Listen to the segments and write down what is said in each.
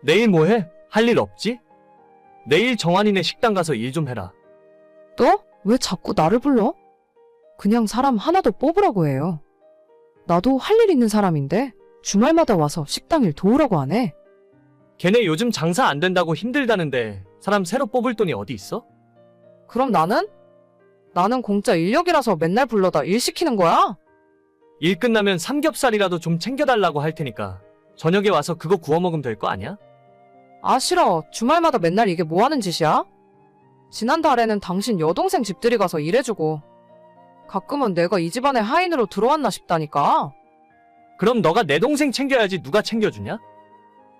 내일 뭐 해? 할 일 없지? 내일 정환이네 식당 가서 일 좀 해라. 또? 왜 자꾸 나를 불러? 그냥 사람 하나 더 뽑으라고 해요. 나도 할 일 있는 사람인데 주말마다 와서 식당 일 도우라고 하네. 걔네 요즘 장사 안 된다고 힘들다는데 사람 새로 뽑을 돈이 어디 있어? 그럼 나는? 나는 공짜 인력이라서 맨날 불러다 일 시키는 거야? 일 끝나면 삼겹살이라도 좀 챙겨달라고 할 테니까 저녁에 와서 그거 구워 먹으면 될 거 아니야? 아, 싫어. 주말마다 맨날 이게 뭐 하는 짓이야? 지난달에는 당신 여동생 집들이 가서 일해주고 가끔은 내가 이 집안에 하인으로 들어왔나 싶다니까. 그럼 너가 내 동생 챙겨야지 누가 챙겨주냐?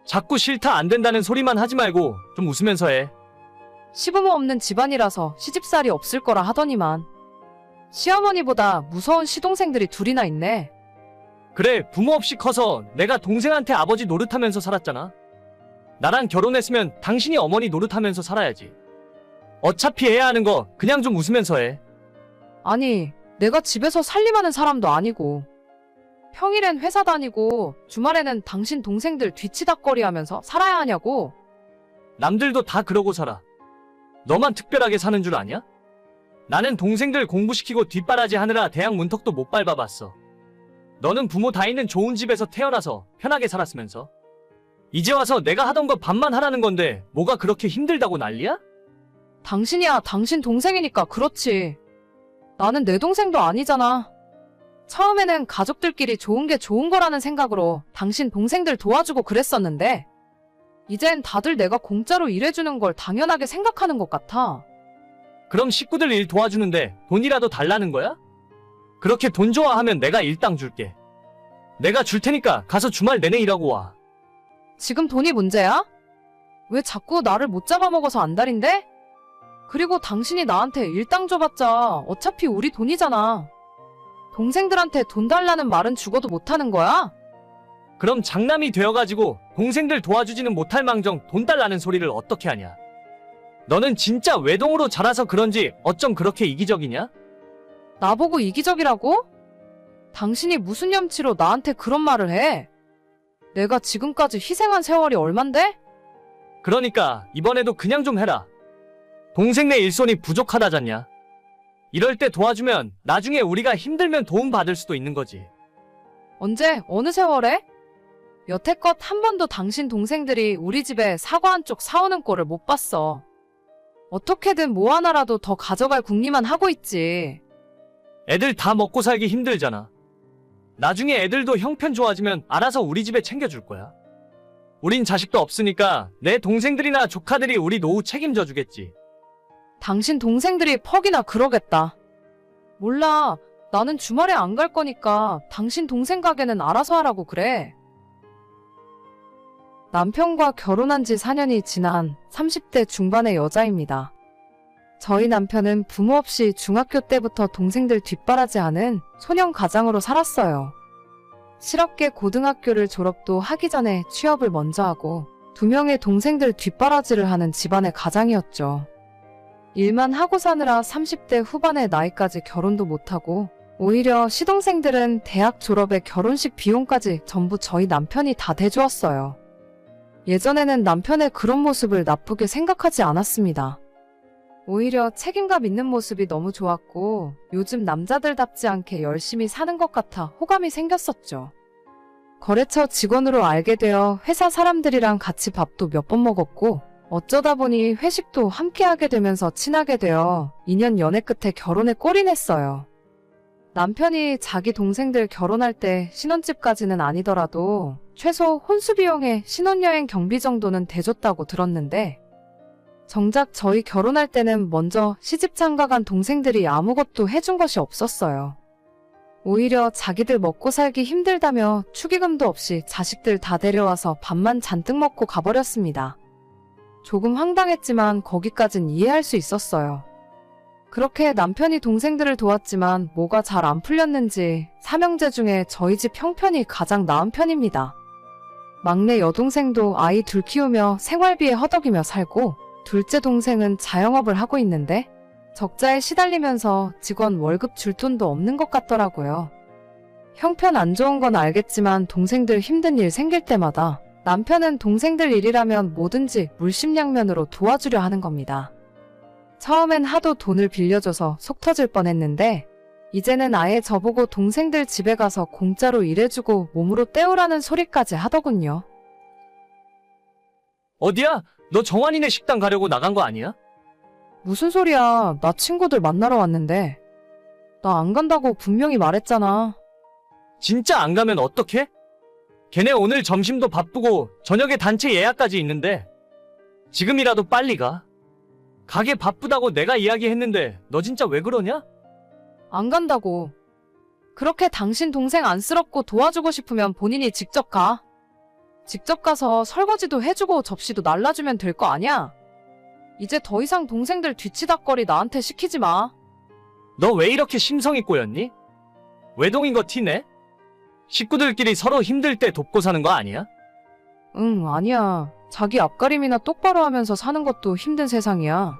자꾸 싫다 안 된다는 소리만 하지 말고 좀 웃으면서 해. 시부모 없는 집안이라서 시집살이 없을 거라 하더니만 시어머니보다 무서운 시동생들이 둘이나 있네. 그래, 부모 없이 커서 내가 동생한테 아버지 노릇하면서 살았잖아. 나랑 결혼했으면 당신이 어머니 노릇하면서 살아야지. 어차피 해야 하는 거 그냥 좀 웃으면서 해. 아니, 내가 집에서 살림하는 사람도 아니고 평일엔 회사 다니고 주말에는 당신 동생들 뒤치다꺼리 하면서 살아야 하냐고. 남들도 다 그러고 살아. 너만 특별하게 사는 줄 아냐? 나는 동생들 공부시키고 뒷바라지 하느라 대학 문턱도 못 밟아봤어. 너는 부모 다 있는 좋은 집에서 태어나서 편하게 살았으면서 이제 와서 내가 하던 거 반만 하라는 건데 뭐가 그렇게 힘들다고 난리야? 당신이야 당신 동생이니까 그렇지. 나는 내 동생도 아니잖아. 처음에는 가족들끼리 좋은 게 좋은 거라는 생각으로 당신 동생들 도와주고 그랬었는데 이젠 다들 내가 공짜로 일해주는 걸 당연하게 생각하는 것 같아. 그럼 식구들 일 도와주는데 돈이라도 달라는 거야? 그렇게 돈 좋아하면 내가 일당 줄게. 내가 줄 테니까 가서 주말 내내 일하고 와. 지금 돈이 문제야? 왜 자꾸 나를 못 잡아먹어서 안달인데? 그리고 당신이 나한테 일당 줘봤자 어차피 우리 돈이잖아. 동생들한테 돈 달라는 말은 죽어도 못하는 거야? 그럼 장남이 되어가지고 동생들 도와주지는 못할 망정 돈 달라는 소리를 어떻게 하냐? 너는 진짜 외동으로 자라서 그런지 어쩜 그렇게 이기적이냐? 나보고 이기적이라고? 당신이 무슨 염치로 나한테 그런 말을 해? 내가 지금까지 희생한 세월이 얼만데? 그러니까 이번에도 그냥 좀 해라. 동생네 일손이 부족하다잖냐? 이럴 때 도와주면 나중에 우리가 힘들면 도움 받을 수도 있는 거지. 언제? 어느 세월에? 여태껏 한 번도 당신 동생들이 우리 집에 사과 한 쪽 사오는 꼴을 못 봤어. 어떻게든 뭐 하나라도 더 가져갈 궁리만 하고 있지. 애들 다 먹고 살기 힘들잖아. 나중에 애들도 형편 좋아지면 알아서 우리 집에 챙겨줄 거야. 우린 자식도 없으니까 내 동생들이나 조카들이 우리 노후 책임져 주겠지. 당신 동생들이 퍽이나 그러겠다. 몰라. 나는 주말에 안 갈 거니까 당신 동생 가게는 알아서 하라고 그래. 남편과 결혼한 지 4년이 지난 30대 중반의 여자입니다. 저희 남편은 부모 없이 중학교 때부터 동생들 뒷바라지하는 소년 가장으로 살았어요. 실업계 고등학교를 졸업도 하기 전에 취업을 먼저 하고 2명의 동생들 뒷바라지를 하는 집안의 가장이었죠. 일만 하고 사느라 30대 후반의 나이까지 결혼도 못하고 오히려 시동생들은 대학 졸업에 결혼식 비용까지 전부 저희 남편이 다 대주었어요. 예전에는 남편의 그런 모습을 나쁘게 생각하지 않았습니다. 오히려 책임감 있는 모습이 너무 좋았고 요즘 남자들답지 않게 열심히 사는 것 같아 호감이 생겼었죠. 거래처 직원으로 알게 되어 회사 사람들이랑 같이 밥도 몇 번 먹었고 어쩌다 보니 회식도 함께 하게 되면서 친하게 되어 2년 연애 끝에 결혼에 골인했어요. 남편이 자기 동생들 결혼할 때 신혼집까지는 아니더라도 최소 혼수 비용에 신혼여행 경비 정도는 대줬다고 들었는데 정작 저희 결혼할 때는 먼저 시집 장가간 동생들이 아무것도 해준 것이 없었어요. 오히려 자기들 먹고 살기 힘들다며 축의금도 없이 자식들 다 데려와서 밥만 잔뜩 먹고 가버렸습니다. 조금 황당했지만 거기까진 이해할 수 있었어요. 그렇게 남편이 동생들을 도왔지만 뭐가 잘 안 풀렸는지 3형제 중에 저희 집 형편이 가장 나은 편입니다. 막내 여동생도 아이 둘 키우며 생활비에 허덕이며 살고 둘째 동생은 자영업을 하고 있는데 적자에 시달리면서 직원 월급 줄 돈도 없는 것 같더라고요. 형편 안 좋은 건 알겠지만 동생들 힘든 일 생길 때마다 남편은 동생들 일이라면 뭐든지 물심양면으로 도와주려 하는 겁니다. 처음엔 하도 돈을 빌려줘서 속 터질 뻔했는데 이제는 아예 저보고 동생들 집에 가서 공짜로 일해주고 몸으로 때우라는 소리까지 하더군요. 어디야? 너 정환이네 식당 가려고 나간 거 아니야? 무슨 소리야? 나 친구들 만나러 왔는데. 나 안 간다고 분명히 말했잖아. 진짜 안 가면 어떡해? 걔네 오늘 점심도 바쁘고 저녁에 단체 예약까지 있는데 지금이라도 빨리 가. 가게 바쁘다고 내가 이야기했는데 너 진짜 왜 그러냐? 안 간다고. 그렇게 당신 동생 안쓰럽고 도와주고 싶으면 본인이 직접 가. 직접 가서 설거지도 해주고 접시도 날라주면 될 거 아니야? 이제 더 이상 동생들 뒤치다꺼리 나한테 시키지 마. 너 왜 이렇게 심성이 꼬였니? 외동인 거 티내? 식구들끼리 서로 힘들 때 돕고 사는 거 아니야? 응, 아니야. 자기 앞가림이나 똑바로 하면서 사는 것도 힘든 세상이야.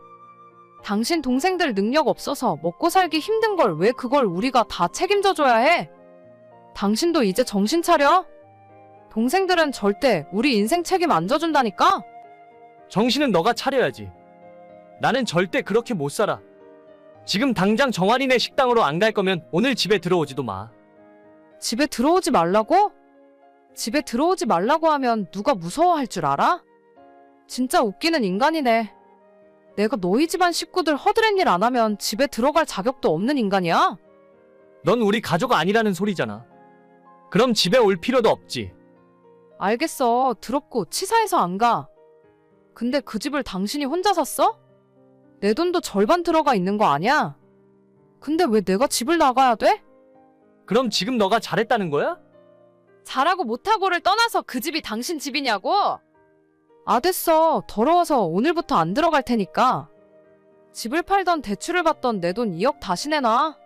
당신 동생들 능력 없어서 먹고 살기 힘든 걸 왜 그걸 우리가 다 책임져 줘야 해? 당신도 이제 정신 차려? 동생들은 절대 우리 인생 책임 안 져준다니까? 정신은 너가 차려야지. 나는 절대 그렇게 못 살아. 지금 당장 정환이네 식당으로 안 갈 거면 오늘 집에 들어오지도 마. 집에 들어오지 말라고? 집에 들어오지 말라고 하면 누가 무서워할 줄 알아? 진짜 웃기는 인간이네. 내가 너희 집안 식구들 허드렛 일 안 하면 집에 들어갈 자격도 없는 인간이야? 넌 우리 가족 아니라는 소리잖아. 그럼 집에 올 필요도 없지. 알겠어. 더럽고 치사해서 안 가. 근데 그 집을 당신이 혼자 샀어? 내 돈도 절반 들어가 있는 거 아니야? 근데 왜 내가 집을 나가야 돼? 그럼 지금 너가 잘했다는 거야? 잘하고 못하고를 떠나서 그 집이 당신 집이냐고? 아, 됐어. 더러워서 오늘부터 안 들어갈 테니까. 집을 팔던 대출을 받던 내 돈 2억 다시 내놔.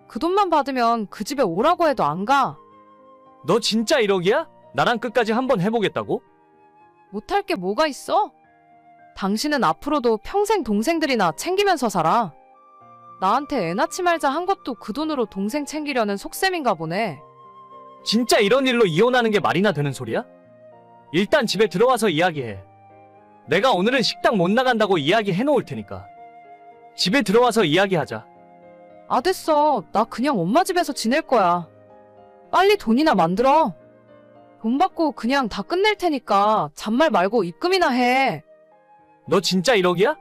그 돈만 받으면 그 집에 오라고 해도 안 가. 너 진짜 1억이야? 나랑 끝까지 한번 해보겠다고? 못할 게 뭐가 있어? 당신은 앞으로도 평생 동생들이나 챙기면서 살아. 나한테 애 낳지 말자 한 것도 그 돈으로 동생 챙기려는 속셈인가 보네. 진짜 이런 일로 이혼하는 게 말이나 되는 소리야? 일단 집에 들어와서 이야기해. 내가 오늘은 식당 못 나간다고 이야기해 놓을 테니까. 집에 들어와서 이야기하자. 아, 됐어. 나 그냥 엄마 집에서 지낼 거야. 빨리 돈이나 만들어. 돈 받고 그냥 다 끝낼 테니까 잔말 말고 입금이나 해. 너 진짜 1억이야?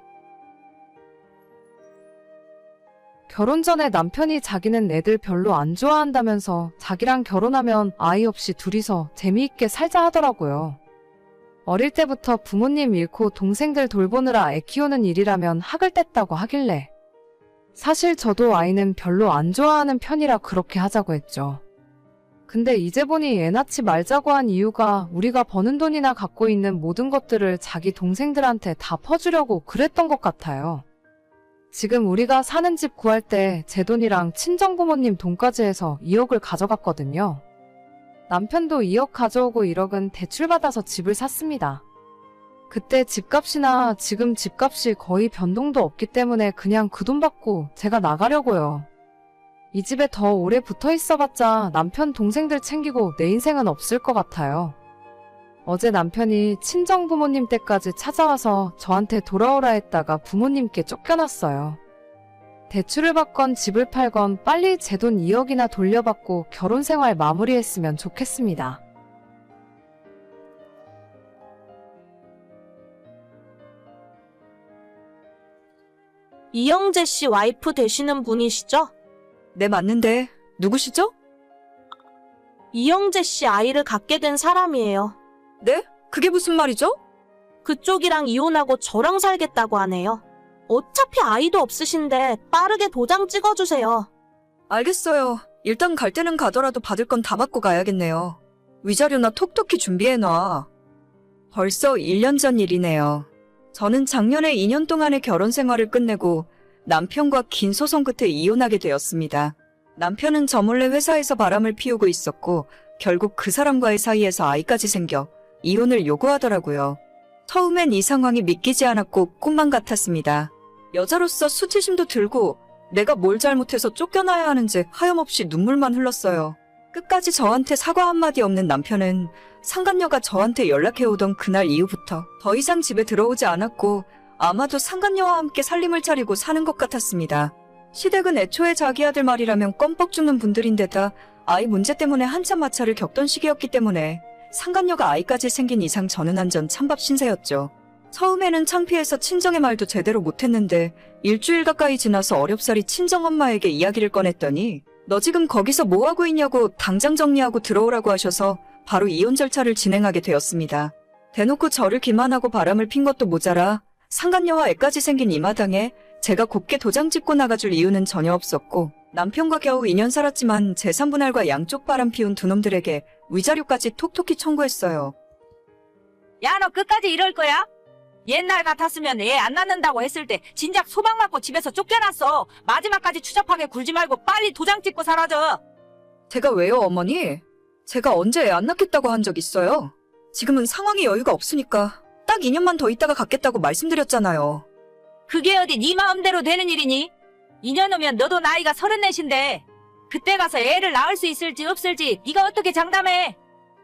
결혼 전에 남편이 자기는 애들 별로 안 좋아한다면서 자기랑 결혼하면 아이 없이 둘이서 재미있게 살자 하더라고요. 어릴 때부터 부모님 잃고 동생들 돌보느라 애 키우는 일이라면 학을 뗐다고 하길래. 사실 저도 아이는 별로 안 좋아하는 편이라 그렇게 하자고 했죠. 근데 이제 보니 애 낳지 말자고 한 이유가 우리가 버는 돈이나 갖고 있는 모든 것들을 자기 동생들한테 다 퍼주려고 그랬던 것 같아요. 지금 우리가 사는 집 구할 때 제 돈이랑 친정부모님 돈까지 해서 2억을 가져갔거든요. 남편도 2억 가져오고 1억은 대출받아서 집을 샀습니다. 그때 집값이나 지금 집값이 거의 변동도 없기 때문에 그냥 그 돈 받고 제가 나가려고요. 이 집에 더 오래 붙어 있어봤자 남편 동생들 챙기고 내 인생은 없을 것 같아요. 어제 남편이 친정부모님 댁까지 찾아와서 저한테 돌아오라 했다가 부모님께 쫓겨났어요. 대출을 받건 집을 팔건 빨리 제 돈 2억이나 돌려받고 결혼 생활 마무리했으면 좋겠습니다. 이영재 씨 와이프 되시는 분이시죠? 네, 맞는데 누구시죠? 이영재 씨 아이를 갖게 된 사람이에요. 네? 그게 무슨 말이죠? 그쪽이랑 이혼하고 저랑 살겠다고 하네요. 어차피 아이도 없으신데 빠르게 도장 찍어주세요. 알겠어요. 일단 갈 때는 가더라도 받을 건 다 받고 가야겠네요. 위자료나 톡톡히 준비해놔. 벌써 1년 전 일이네요. 저는 작년에 2년 동안의 결혼 생활을 끝내고 남편과 긴 소송 끝에 이혼하게 되었습니다. 남편은 저 몰래 회사에서 바람을 피우고 있었고 결국 그 사람과의 사이에서 아이까지 생겨 이혼을 요구하더라고요. 처음엔 이 상황이 믿기지 않았고 꿈만 같았습니다. 여자로서 수치심도 들고 내가 뭘 잘못해서 쫓겨나야 하는지 하염없이 눈물만 흘렀어요. 끝까지 저한테 사과 한마디 없는 남편은 상간녀가 저한테 연락해오던 그날 이후부터 더 이상 집에 들어오지 않았고 아마도 상간녀와 함께 살림을 차리고 사는 것 같았습니다. 시댁은 애초에 자기 아들 말이라면 껌뻑 죽는 분들인데다 아이 문제 때문에 한참 마찰을 겪던 시기였기 때문에 상간녀가 아이까지 생긴 이상 저는 완전 찬밥 신세였죠. 처음에는 창피해서 친정의 말도 제대로 못했는데 일주일 가까이 지나서 어렵사리 친정엄마에게 이야기를 꺼냈더니 너 지금 거기서 뭐하고 있냐고 당장 정리하고 들어오라고 하셔서 바로 이혼 절차를 진행하게 되었습니다. 대놓고 저를 기만하고 바람을 핀 것도 모자라 상간녀와 애까지 생긴 이 마당에 제가 곱게 도장 찍고 나가줄 이유는 전혀 없었고 남편과 겨우 2년 살았지만 재산분할과 양쪽 바람 피운 두 놈들에게 위자료까지 톡톡히 청구했어요. 야, 너 끝까지 이럴 거야? 옛날 같았으면 애 안 낳는다고 했을 때 진작 소방 맞고 집에서 쫓겨났어. 마지막까지 추잡하게 굴지 말고 빨리 도장 찍고 사라져. 제가 왜요, 어머니? 제가 언제 애 안 낳겠다고 한 적 있어요? 지금은 상황이 여유가 없으니까 딱 2년만 더 있다가 갖겠다고 말씀드렸잖아요. 그게 어디 네 마음대로 되는 일이니? 2년 후면 너도 나이가 34인데 그때 가서 애를 낳을 수 있을지 없을지 네가 어떻게 장담해?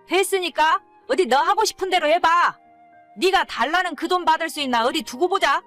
됐으니까 어디 너 하고 싶은 대로 해봐. 네가 달라는 그 돈 받을 수 있나 어디 두고 보자.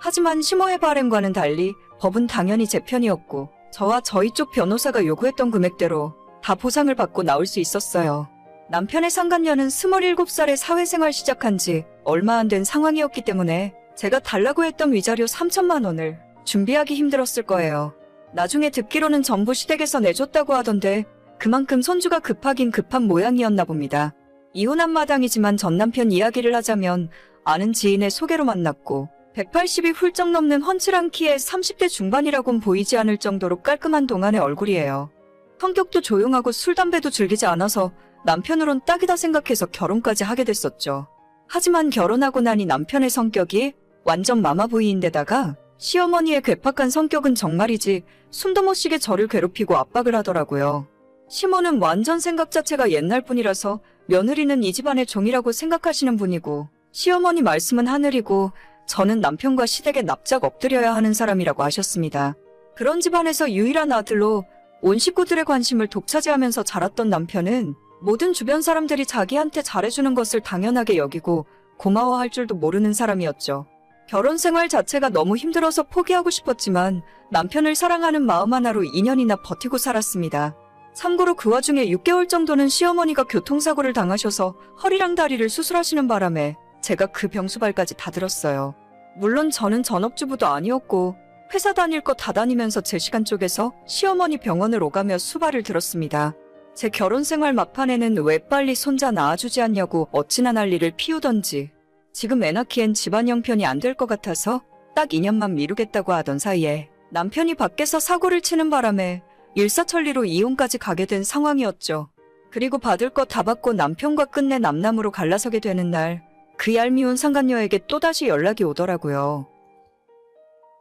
하지만 심호의 바램과는 달리 법은 당연히 제 편이었고 저와 저희 쪽 변호사가 요구했던 금액대로 다 보상을 받고 나올 수 있었어요. 남편의 상간녀는 27살에 사회생활 시작한 지 얼마 안 된 상황이었기 때문에 제가 달라고 했던 위자료 3천만 원을 준비하기 힘들었을 거예요. 나중에 듣기로는 전부 시댁에서 내줬다고 하던데 그만큼 손주가 급하긴 급한 모양이었나 봅니다. 이혼한 마당이지만 전 남편 이야기를 하자면 아는 지인의 소개로 만났고 180이 훌쩍 넘는 훤칠한 키에 30대 중반이라곤 보이지 않을 정도로 깔끔한 동안의 얼굴이에요. 성격도 조용하고 술, 담배도 즐기지 않아서 남편으론 딱이다 생각해서 결혼까지 하게 됐었죠. 하지만 결혼하고 나니 남편의 성격이 완전 마마보이인데다가 시어머니의 괴팍한 성격은 정말이지 숨도 못 쉬게 저를 괴롭히고 압박을 하더라고요. 시모는 완전 생각 자체가 옛날 분이라서 며느리는 이 집안의 종이라고 생각하시는 분이고 시어머니 말씀은 하늘이고 저는 남편과 시댁에 납작 엎드려야 하는 사람이라고 하셨습니다. 그런 집안에서 유일한 아들로 온 식구들의 관심을 독차지하면서 자랐던 남편은 모든 주변 사람들이 자기한테 잘해주는 것을 당연하게 여기고 고마워할 줄도 모르는 사람이었죠. 결혼 생활 자체가 너무 힘들어서 포기하고 싶었지만 남편을 사랑하는 마음 하나로 2년이나 버티고 살았습니다. 참고로 그 와중에 6개월 정도는 시어머니가 교통사고를 당하셔서 허리랑 다리를 수술하시는 바람에 제가 그 병수발까지 다 들었어요. 물론 저는 전업주부도 아니었고 회사 다닐 거 다 다니면서 제 시간 쪼개서 시어머니 병원을 오가며 수발을 들었습니다. 제 결혼 생활 막판에는 왜 빨리 손자 낳아주지 않냐고 어찌나 난리를 피우던지 지금 애 낳기엔 집안 형편이 안 될 것 같아서 딱 2년만 미루겠다고 하던 사이에 남편이 밖에서 사고를 치는 바람에 일사천리로 이혼까지 가게 된 상황이었죠. 그리고 받을 거 다 받고 남편과 끝내 남남으로 갈라서게 되는 날 그 얄미운 상간녀에게 또다시 연락이 오더라고요.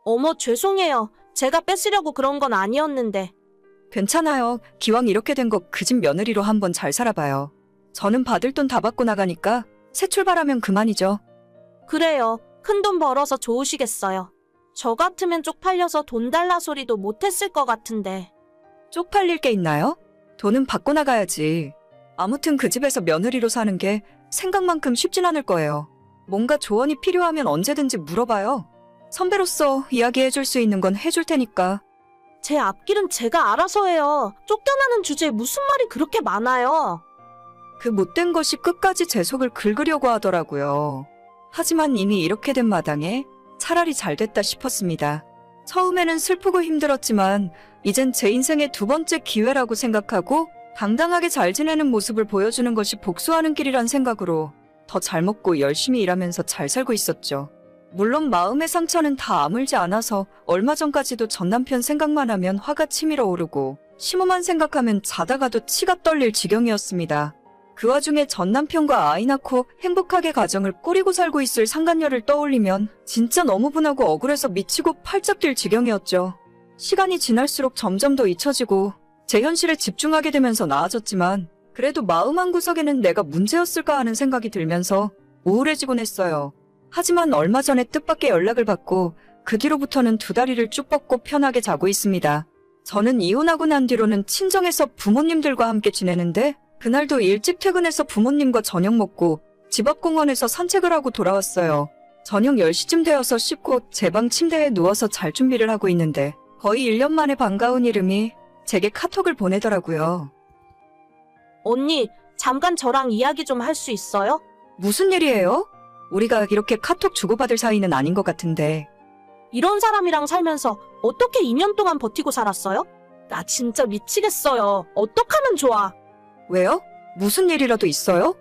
어머, 죄송해요. 제가 뺏으려고 그런 건 아니었는데. 괜찮아요. 기왕 이렇게 된 거 그 집 며느리로 한번 잘 살아봐요. 저는 받을 돈 다 받고 나가니까 새 출발하면 그만이죠. 그래요. 큰 돈 벌어서 좋으시겠어요. 저 같으면 쪽팔려서 돈 달라 소리도 못했을 것 같은데. 쪽팔릴 게 있나요? 돈은 받고 나가야지. 아무튼 그 집에서 며느리로 사는 게 생각만큼 쉽진 않을 거예요. 뭔가 조언이 필요하면 언제든지 물어봐요. 선배로서 이야기해줄 수 있는 건 해줄 테니까. 제 앞길은 제가 알아서 해요. 쫓겨나는 주제에 무슨 말이 그렇게 많아요. 그 못된 것이 끝까지 제 속을 긁으려고 하더라고요. 하지만 이미 이렇게 된 마당에 차라리 잘 됐다 싶었습니다. 처음에는 슬프고 힘들었지만 이젠 제 인생의 두 번째 기회라고 생각하고 당당하게 잘 지내는 모습을 보여주는 것이 복수하는 길이란 생각으로 더 잘 먹고 열심히 일하면서 잘 살고 있었죠. 물론 마음의 상처는 다 아물지 않아서 얼마 전까지도 전 남편 생각만 하면 화가 치밀어 오르고 시모만 생각하면 자다가도 치가 떨릴 지경이었습니다. 그 와중에 전 남편과 아이 낳고 행복하게 가정을 꾸리고 살고 있을 상간녀를 떠올리면 진짜 너무 분하고 억울해서 미치고 팔짝 뛸 지경이었죠. 시간이 지날수록 점점 더 잊혀지고 제 현실에 집중하게 되면서 나아졌지만 그래도 마음 한구석에는 내가 문제였을까 하는 생각이 들면서 우울해지곤 했어요. 하지만 얼마 전에 뜻밖의 연락을 받고 그 뒤로부터는 두 다리를 쭉 뻗고 편하게 자고 있습니다. 저는 이혼하고 난 뒤로는 친정에서 부모님들과 함께 지내는데 그날도 일찍 퇴근해서 부모님과 저녁 먹고 집 앞 공원에서 산책을 하고 돌아왔어요. 저녁 10시쯤 되어서 씻고 제 방 침대에 누워서 잘 준비를 하고 있는데 거의 1년 만에 반가운 이름이 제게 카톡을 보내더라고요. 언니, 잠깐 저랑 이야기 좀 할 수 있어요? 무슨 일이에요? 우리가 이렇게 카톡 주고받을 사이는 아닌 것 같은데. 이런 사람이랑 살면서 어떻게 2년 동안 버티고 살았어요? 나 진짜 미치겠어요. 어떡하면 좋아? 왜요? 무슨 일이라도 있어요?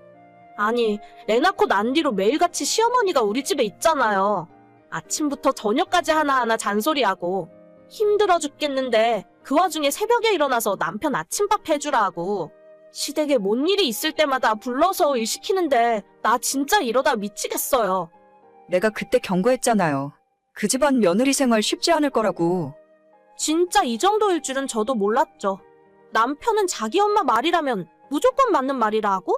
아니, 애 낳고 난 뒤로 매일같이 시어머니가 우리 집에 있잖아요. 아침부터 저녁까지 하나하나 잔소리하고 힘들어 죽겠는데 그 와중에 새벽에 일어나서 남편 아침밥 해주라고 시댁에 뭔 일이 있을 때마다 불러서 일 시키는데 나 진짜 이러다 미치겠어요. 내가 그때 경고했잖아요. 그 집안 며느리 생활 쉽지 않을 거라고. 진짜 이 정도일 줄은 저도 몰랐죠. 남편은 자기 엄마 말이라면 무조건 맞는 말이라 하고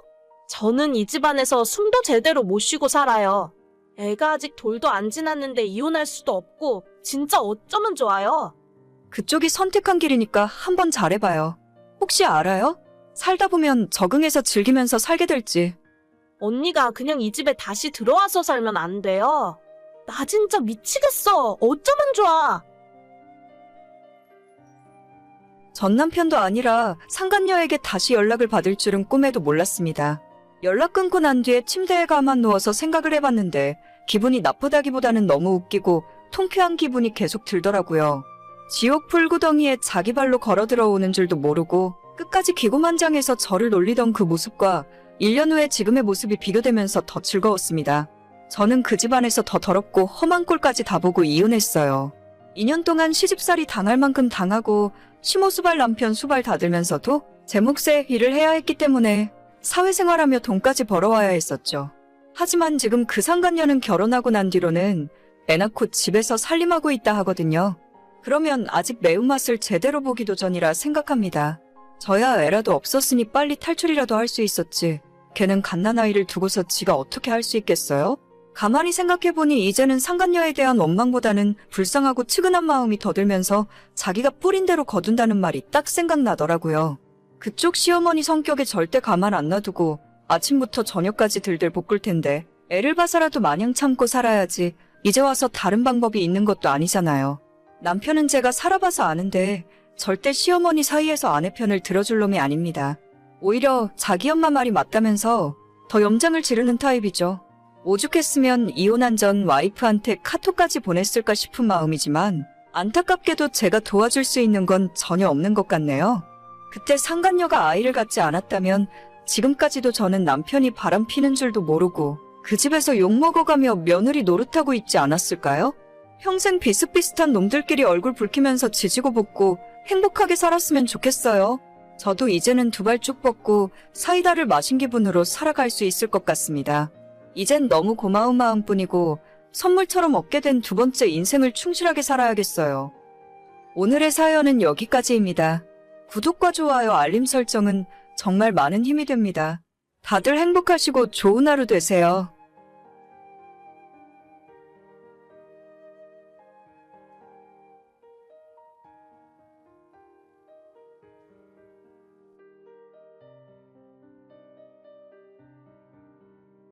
저는 이 집안에서 숨도 제대로 못 쉬고 살아요. 애가 아직 돌도 안 지났는데 이혼할 수도 없고 진짜 어쩌면 좋아요. 그쪽이 선택한 길이니까 한번 잘해봐요. 혹시 알아요? 살다 보면 적응해서 즐기면서 살게 될지. 언니가 그냥 이 집에 다시 들어와서 살면 안 돼요. 나 진짜 미치겠어. 어쩌면 좋아. 전 남편도 아니라 상간녀에게 다시 연락을 받을 줄은 꿈에도 몰랐습니다. 연락 끊고 난 뒤에 침대에 가만 누워서 생각을 해봤는데 기분이 나쁘다기보다는 너무 웃기고 통쾌한 기분이 계속 들더라고요. 지옥 불구덩이에 자기 발로 걸어 들어오는 줄도 모르고 끝까지 기고만장해서 저를 놀리던 그 모습과 1년 후에 지금의 모습이 비교되면서 더 즐거웠습니다. 저는 그 집안에서 더 더럽고 험한 꼴까지 다 보고 이혼했어요. 2년 동안 시집살이 당할 만큼 당하고 시모수발 남편 수발 다 들면서도 제 몫의 일을 해야 했기 때문에 사회생활하며 돈까지 벌어와야 했었죠. 하지만 지금 그 상간녀는 결혼하고 난 뒤로는 애 낳고 집에서 살림하고 있다 하거든요. 그러면 아직 매운맛을 제대로 보기도 전이라 생각합니다. 저야 애라도 없었으니 빨리 탈출이라도 할 수 있었지. 걔는 갓난아이를 두고서 지가 어떻게 할 수 있겠어요? 가만히 생각해보니 이제는 상간녀에 대한 원망보다는 불쌍하고 측은한 마음이 더 들면서 자기가 뿌린 대로 거둔다는 말이 딱 생각나더라고요. 그쪽 시어머니 성격에 절대 가만 안 놔두고 아침부터 저녁까지 들들 볶을 텐데 애를 봐서라도 마냥 참고 살아야지 이제 와서 다른 방법이 있는 것도 아니잖아요. 남편은 제가 살아봐서 아는데 절대 시어머니 사이에서 아내 편을 들어줄 놈이 아닙니다. 오히려 자기 엄마 말이 맞다면서 더 염장을 지르는 타입이죠. 오죽했으면 이혼한 전 와이프한테 카톡까지 보냈을까 싶은 마음이지만 안타깝게도 제가 도와줄 수 있는 건 전혀 없는 것 같네요. 그때 상간녀가 아이를 갖지 않았다면 지금까지도 저는 남편이 바람피는 줄도 모르고 그 집에서 욕먹어가며 며느리 노릇하고 있지 않았을까요? 평생 비슷비슷한 놈들끼리 얼굴 붉히면서 지지고 볶고 행복하게 살았으면 좋겠어요. 저도 이제는 두 발 쭉 뻗고 사이다를 마신 기분으로 살아갈 수 있을 것 같습니다. 이젠 너무 고마운 마음뿐이고 선물처럼 얻게 된 두 번째 인생을 충실하게 살아야겠어요. 오늘의 사연은 여기까지입니다. 구독과 좋아요, 알림 설정은 정말 많은 힘이 됩니다. 다들 행복하시고 좋은 하루 되세요.